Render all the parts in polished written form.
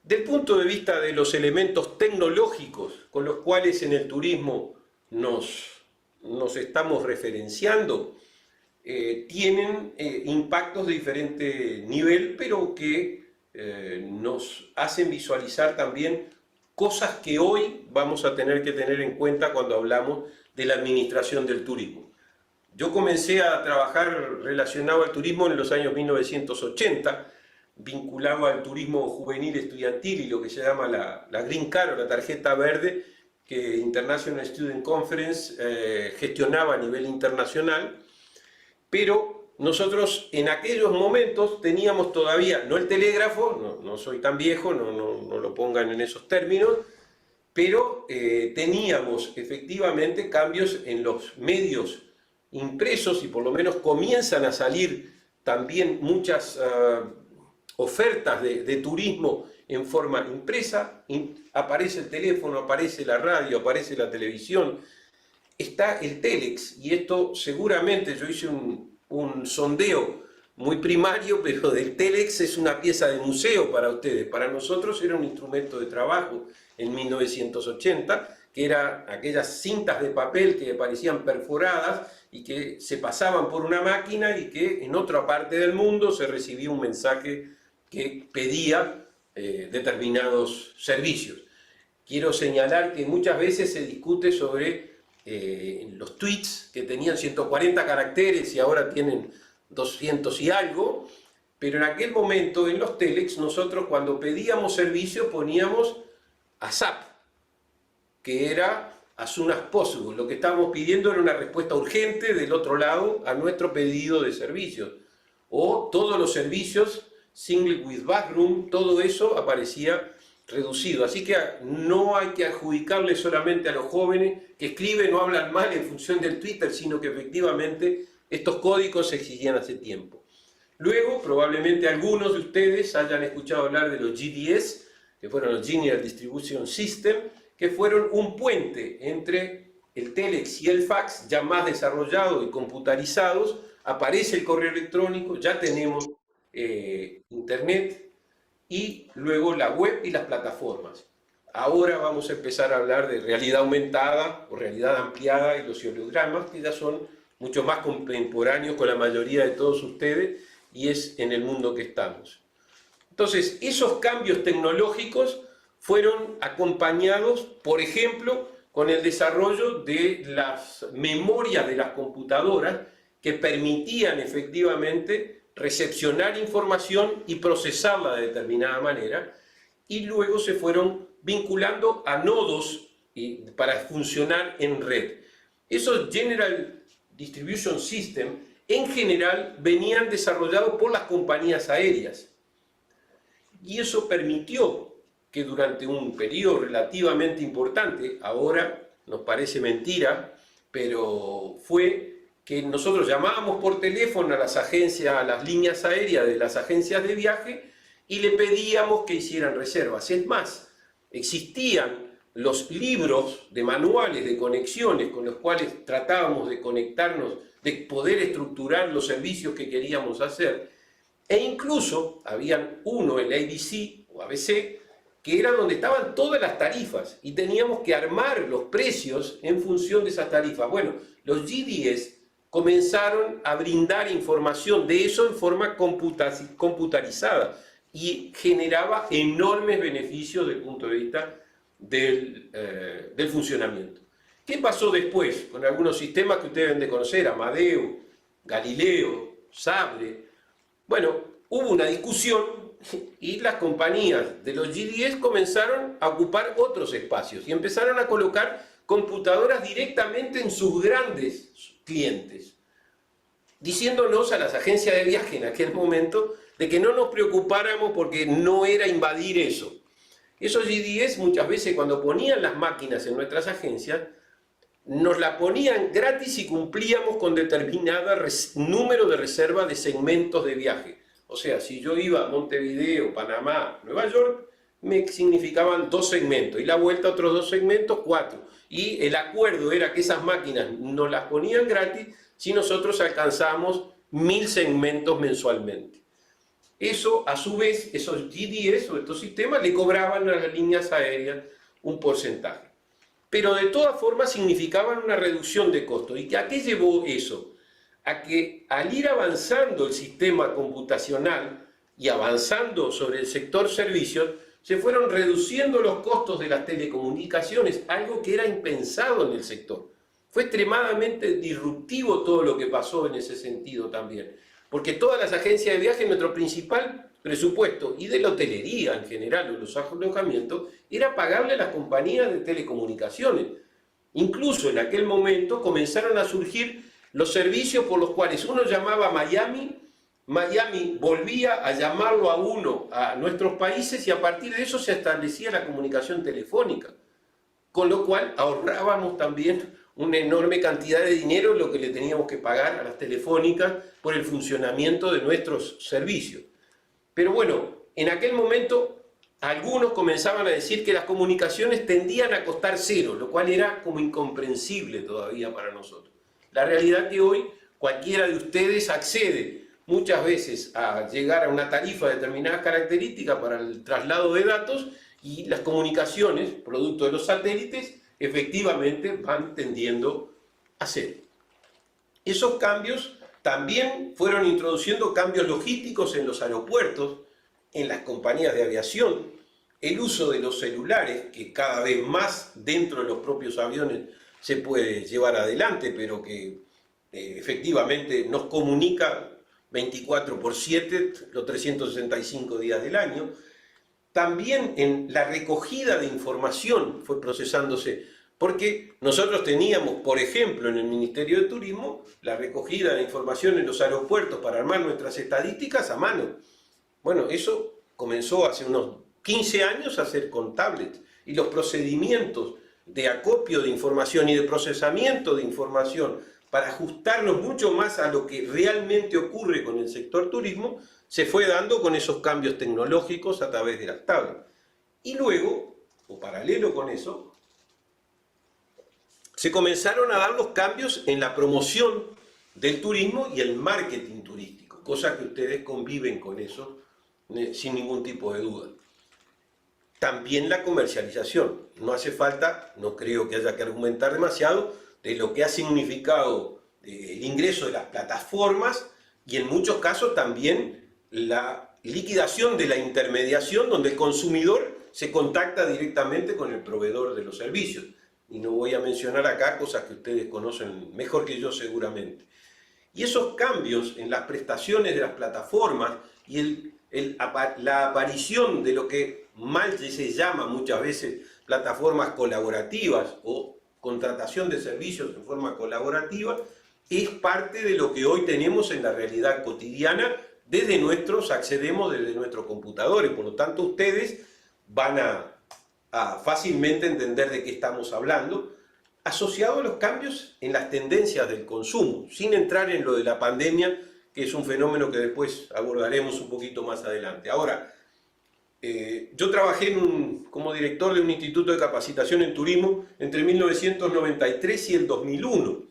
Del punto de vista de los elementos tecnológicos con los cuales en el turismo nos estamos referenciando, tienen impactos de diferente nivel, pero que nos hacen visualizar también cosas que hoy vamos a tener que tener en cuenta cuando hablamos de la administración del turismo. Yo comencé a trabajar relacionado al turismo en los años 1980, vinculado al turismo juvenil estudiantil y lo que se llama la Green Card o la tarjeta verde, que International Student Conference gestionaba a nivel internacional. Pero nosotros en aquellos momentos teníamos todavía, no el telégrafo, no soy tan viejo, no lo pongan en esos términos, pero teníamos efectivamente cambios en los medios impresos y por lo menos comienzan a salir también muchas ofertas de turismo en forma impresa. Aparece el teléfono, aparece la radio, aparece la televisión. Está el Telex, y esto seguramente yo hice un sondeo muy primario, pero del Telex es una pieza de museo para ustedes. Para nosotros era un instrumento de trabajo en 1980, que eran aquellas cintas de papel que parecían perforadas y que se pasaban por una máquina y que en otra parte del mundo se recibía un mensaje que pedía determinados servicios. Quiero señalar que muchas veces se discute sobre los tweets que tenían 140 caracteres y ahora tienen 200 y algo, pero en aquel momento en los telex nosotros cuando pedíamos servicio poníamos ASAP, que era as soon as possible. Lo que estábamos pidiendo era una respuesta urgente del otro lado a nuestro pedido de servicios. O todos los servicios, single with bathroom, todo eso aparecía reducido. Así que no hay que adjudicarle solamente a los jóvenes que escriben o hablan mal en función del Twitter, sino que efectivamente estos códigos se exigían hace tiempo. Luego, probablemente algunos de ustedes hayan escuchado hablar de los GDS, que fueron los General Distribution System, que fueron un puente entre el Telex y el fax, ya más desarrollados y computarizados. Aparece el correo electrónico, ya tenemos Internet, y luego la web y las plataformas. Ahora vamos a empezar a hablar de realidad aumentada o realidad ampliada y los hologramas, que ya son mucho más contemporáneos con la mayoría de todos ustedes, y es en el mundo que estamos. Entonces, esos cambios tecnológicos fueron acompañados, por ejemplo, con el desarrollo de las memorias de las computadoras que permitían efectivamente recepcionar información y procesarla de determinada manera, y luego se fueron vinculando a nodos para funcionar en red. Esos General Distribution System en general venían desarrollados por las compañías aéreas, y eso permitió que durante un periodo relativamente importante, ahora nos parece mentira, pero fue que nosotros llamábamos por teléfono a las agencias, a las líneas aéreas de las agencias de viaje, y le pedíamos que hicieran reservas. Es más, existían los libros de manuales de conexiones con los cuales tratábamos de conectarnos, de poder estructurar los servicios que queríamos hacer, e incluso habían uno, el ABC o ABC, que era donde estaban todas las tarifas, y teníamos que armar los precios en función de esas tarifas. Bueno, los GDS comenzaron a brindar información de eso en forma computarizada y generaba enormes beneficios desde el punto de vista del funcionamiento. ¿Qué pasó después con algunos sistemas que ustedes deben de conocer? Amadeus, Galileo, Sable. Bueno, hubo una discusión y las compañías de los GDS comenzaron a ocupar otros espacios y empezaron a colocar computadoras directamente en sus grandes clientes, diciéndonos a las agencias de viaje en aquel momento de que no nos preocupáramos porque no era invadir eso. Esos GDS muchas veces cuando ponían las máquinas en nuestras agencias, nos la ponían gratis y cumplíamos con determinado número de reserva de segmentos de viaje. O sea, si yo iba a Montevideo, Panamá, Nueva York, me significaban 2 segmentos, y la vuelta otros 2 segmentos, 4. Y el acuerdo era que esas máquinas nos las ponían gratis si nosotros alcanzamos 1000 segmentos mensualmente. Eso, a su vez, esos GDS o estos sistemas le cobraban a las líneas aéreas un porcentaje. Pero de todas formas significaban una reducción de costos. ¿Y a qué llevó eso? A que al ir avanzando el sistema computacional y avanzando sobre el sector servicios, se fueron reduciendo los costos de las telecomunicaciones, algo que era impensado en el sector. Fue extremadamente disruptivo todo lo que pasó en ese sentido también, porque todas las agencias de viaje, nuestro principal presupuesto, y de la hotelería en general, o los alojamientos, era pagarle a las compañías de telecomunicaciones. Incluso en aquel momento comenzaron a surgir los servicios por los cuales uno llamaba a Miami, Miami volvía a llamarlo a uno a nuestros países y a partir de eso se establecía la comunicación telefónica, con lo cual ahorrábamos también una enorme cantidad de dinero lo que le teníamos que pagar a las telefónicas por el funcionamiento de nuestros servicios. Pero bueno, en aquel momento algunos comenzaban a decir que las comunicaciones tendían a costar cero, lo cual era como incomprensible todavía para nosotros. La realidad es que hoy cualquiera de ustedes accede muchas veces a llegar a una tarifa de determinadas características para el traslado de datos y las comunicaciones, producto de los satélites, efectivamente van tendiendo a cero. Esos cambios también fueron introduciendo cambios logísticos en los aeropuertos, en las compañías de aviación, el uso de los celulares, que cada vez más dentro de los propios aviones se puede llevar adelante, pero que efectivamente nos comunica 24/7, los 365 días del año. También en la recogida de información fue procesándose, porque nosotros teníamos, por ejemplo, en el Ministerio de Turismo, la recogida de información en los aeropuertos para armar nuestras estadísticas a mano. Bueno, eso comenzó hace unos 15 años a hacer con tablets, y los procedimientos de acopio de información y de procesamiento de información para ajustarnos mucho más a lo que realmente ocurre con el sector turismo, se fue dando con esos cambios tecnológicos a través de las tablets. Y luego, o paralelo con eso, se comenzaron a dar los cambios en la promoción del turismo y el marketing turístico, cosa que ustedes conviven con eso sin ningún tipo de duda. También la comercialización. No hace falta, no creo que haya que argumentar demasiado, de lo que ha significado el ingreso de las plataformas y en muchos casos también la liquidación de la intermediación, donde el consumidor se contacta directamente con el proveedor de los servicios. Y no voy a mencionar acá cosas que ustedes conocen mejor que yo seguramente. Y esos cambios en las prestaciones de las plataformas y la aparición de lo que mal se llama muchas veces plataformas colaborativas o contratación de servicios en forma colaborativa, es parte de lo que hoy tenemos en la realidad cotidiana. Accedemos desde nuestros computadores, por lo tanto ustedes van a fácilmente entender de qué estamos hablando, asociado a los cambios en las tendencias del consumo, sin entrar en lo de la pandemia, que es un fenómeno que después abordaremos un poquito más adelante. Ahora, yo trabajé como director de un instituto de capacitación en turismo entre 1993 y el 2001,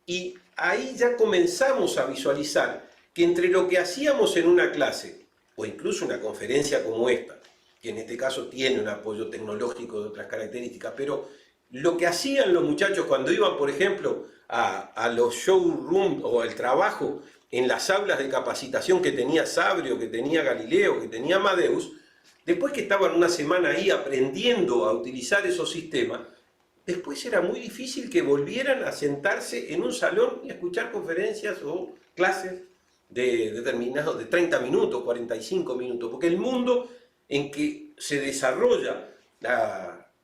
y ahí ya comenzamos a visualizar que entre lo que hacíamos en una clase, o incluso una conferencia como esta, que en este caso tiene un apoyo tecnológico de otras características, pero lo que hacían los muchachos cuando iban, por ejemplo, a los showrooms o al trabajo en las aulas de capacitación que tenía Sabrio, que tenía Galileo, que tenía Amadeus, después que estaban una semana ahí aprendiendo a utilizar esos sistemas, después era muy difícil que volvieran a sentarse en un salón y a escuchar conferencias o clases de 30 minutos, 45 minutos, porque el mundo en que se desarrolla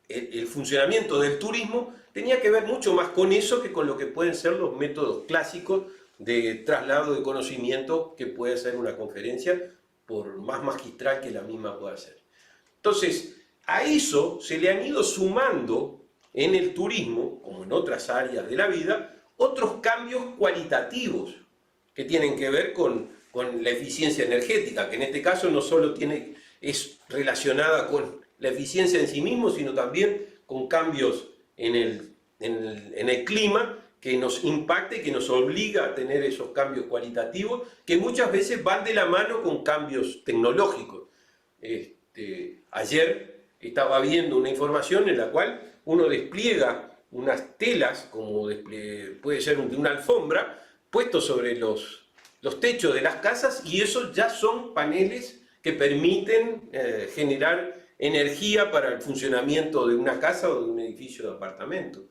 el funcionamiento del turismo tenía que ver mucho más con eso que con lo que pueden ser los métodos clásicos de traslado de conocimiento que puede ser una conferencia, por más magistral que la misma pueda ser. Entonces, a eso se le han ido sumando en el turismo, como en otras áreas de la vida, otros cambios cualitativos que tienen que ver con la eficiencia energética, que en este caso no solo es relacionada con la eficiencia en sí mismo, sino también con cambios en el clima que nos impacta y que nos obliga a tener esos cambios cualitativos que muchas veces van de la mano con cambios tecnológicos. Ayer estaba viendo una información en la cual uno despliega unas telas, como puede ser de una alfombra, puestos sobre los techos de las casas, y esos ya son paneles que permiten generar energía para el funcionamiento de una casa o de un edificio de apartamentos.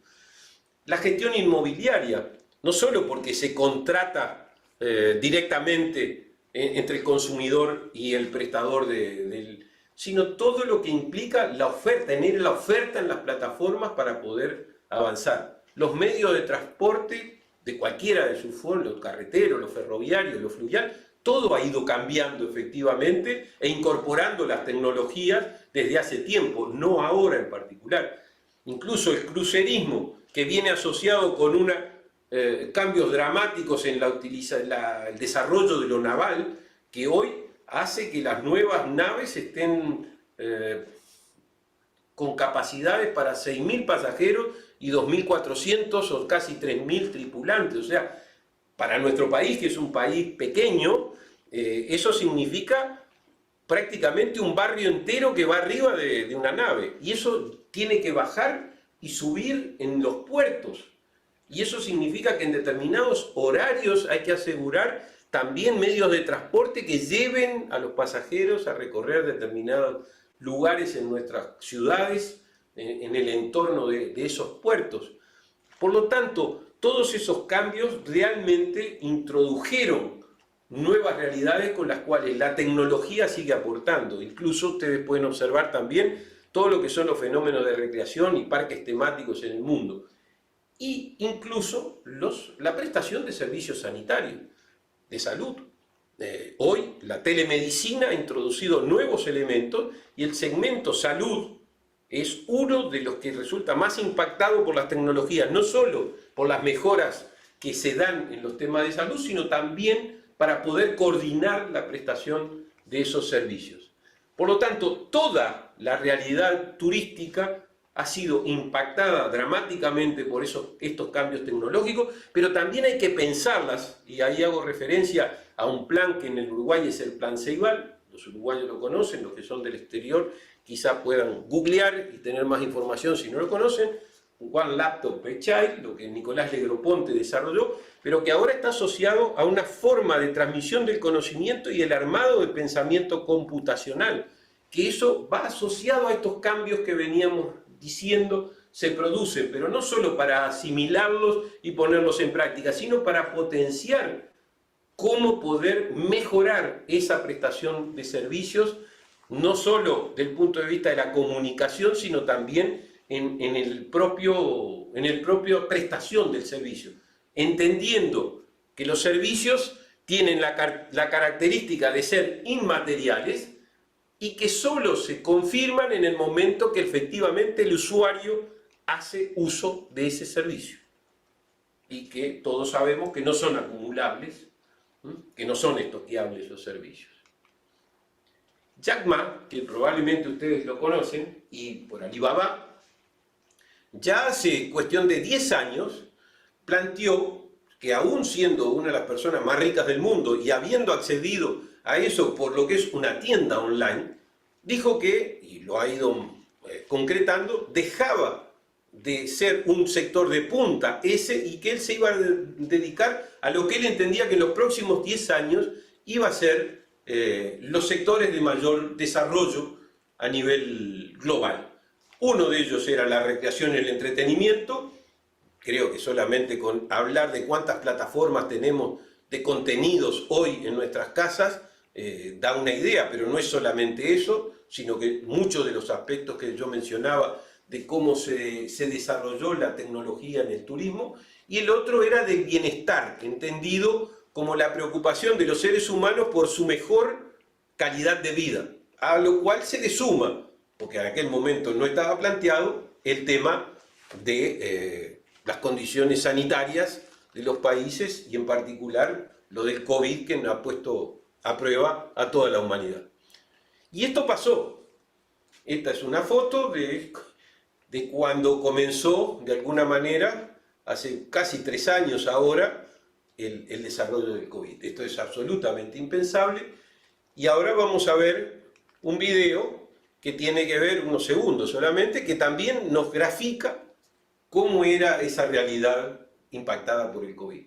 La gestión inmobiliaria, no solo porque se contrata directamente entre el consumidor y el prestador sino todo lo que implica la oferta, tener la oferta en las plataformas para poder avanzar. Los medios de transporte de cualquiera de sus formas, los carreteros, los ferroviarios, los fluviales, todo ha ido cambiando efectivamente e incorporando las tecnologías desde hace tiempo, no ahora en particular. Incluso el crucerismo, que viene asociado con cambios dramáticos en el desarrollo de lo naval, que hoy hace que las nuevas naves estén con capacidades para 6.000 pasajeros y 2.400 o casi 3.000 tripulantes. O sea, para nuestro país, que es un país pequeño, eso significa prácticamente un barrio entero que va arriba de una nave. Y eso tiene que bajar y subir en los puertos. Y eso significa que en determinados horarios hay que asegurar también medios de transporte que lleven a los pasajeros a recorrer determinados lugares en nuestras ciudades, en el entorno de esos puertos. Por lo tanto, todos esos cambios realmente introdujeron nuevas realidades con las cuales la tecnología sigue aportando. Incluso ustedes pueden observar también todo lo que son los fenómenos de recreación y parques temáticos en el mundo. Y incluso la prestación de servicios sanitarios, de salud. Hoy la telemedicina ha introducido nuevos elementos y el segmento salud es uno de los que resulta más impactado por las tecnologías, no solo por las mejoras que se dan en los temas de salud, sino también para poder coordinar la prestación de esos servicios. Por lo tanto, toda la realidad turística ha sido impactada dramáticamente por estos cambios tecnológicos, pero también hay que pensarlas, y ahí hago referencia a un plan que en el Uruguay es el Plan Ceibal. Los uruguayos lo conocen, los que son del exterior quizá puedan googlear y tener más información si no lo conocen. One Laptop Per Child, lo que Nicolás Negroponte desarrolló, pero que ahora está asociado a una forma de transmisión del conocimiento y el armado de pensamiento computacional, que eso va asociado a estos cambios que veníamos diciendo se producen, pero no solo para asimilarlos y ponerlos en práctica, sino para potenciar cómo poder mejorar esa prestación de servicios, no solo del punto de vista de la comunicación, sino también en el propio prestación del servicio, entendiendo que los servicios tienen la característica de ser inmateriales y que solo se confirman en el momento que efectivamente el usuario hace uso de ese servicio. Y que todos sabemos que no son acumulables, que no son estoqueables los servicios. Jack Ma, que probablemente ustedes lo conocen, y por Alibaba, ya hace cuestión de 10 años planteó que, aún siendo una de las personas más ricas del mundo y habiendo accedido a eso por lo que es una tienda online, dijo que, y lo ha ido concretando, dejaba de ser un sector de punta y que él se iba a dedicar a lo que él entendía que en los próximos 10 años iba a ser los sectores de mayor desarrollo a nivel global. Uno de ellos era la recreación y el entretenimiento. Creo que solamente con hablar de cuántas plataformas tenemos de contenidos hoy en nuestras casas da una idea, pero no es solamente eso, sino que muchos de los aspectos que yo mencionaba de cómo se desarrolló la tecnología en el turismo, y el otro era del bienestar, entendido como la preocupación de los seres humanos por su mejor calidad de vida, a lo cual se le suma, porque en aquel momento no estaba planteado, el tema de las condiciones sanitarias de los países y en particular lo del COVID, que nos ha puesto a prueba a toda la humanidad. Y esto pasó. Esta es una foto de cuando comenzó de alguna manera hace casi 3 años ahora, el desarrollo del COVID. Esto es absolutamente impensable. Y ahora vamos a ver un video que tiene que ver unos segundos solamente, que también nos grafica cómo era esa realidad impactada por el COVID.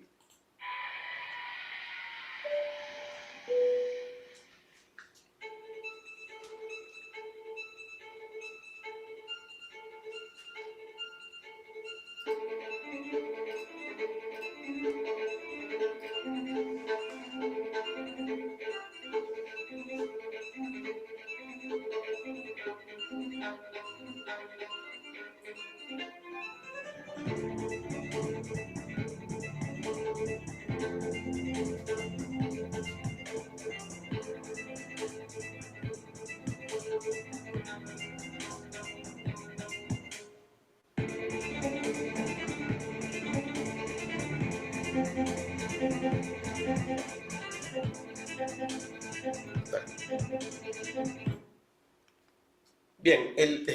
Bien, el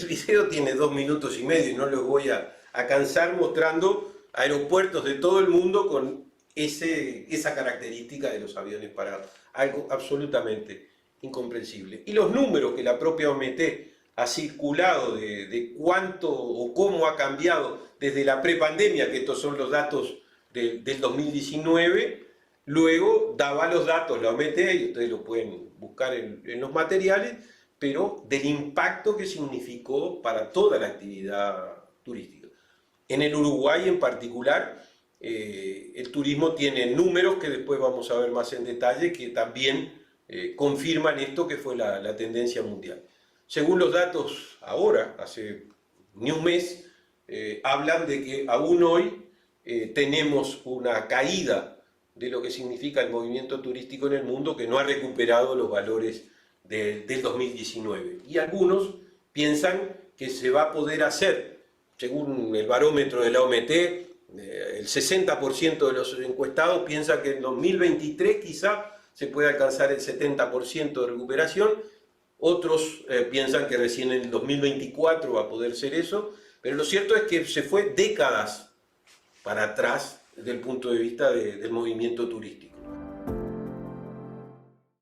video tiene 2 minutos y medio y no los voy a cansar mostrando aeropuertos de todo el mundo con esa característica de los aviones parados. Algo absolutamente incomprensible. Y los números que la propia OMT ha circulado de cuánto o cómo ha cambiado desde la prepandemia, que estos son los datos del 2019, luego daba los datos la OMT, y ustedes lo pueden buscar en los materiales, pero del impacto que significó para toda la actividad turística. En el Uruguay en particular, el turismo tiene números que después vamos a ver más en detalle, que también confirman esto que fue la tendencia mundial. Según los datos ahora, hace ni un mes, hablan de que aún hoy tenemos una caída de lo que significa el movimiento turístico en el mundo, que no ha recuperado los valores del 2019. Y algunos piensan que se va a poder hacer, según el barómetro de la OMT, el 60% de los encuestados piensa que en 2023 quizá se puede alcanzar el 70% de recuperación, otros piensan que recién en el 2024 va a poder ser eso, pero lo cierto es que se fue décadas para atrás desde el punto de vista del movimiento turístico.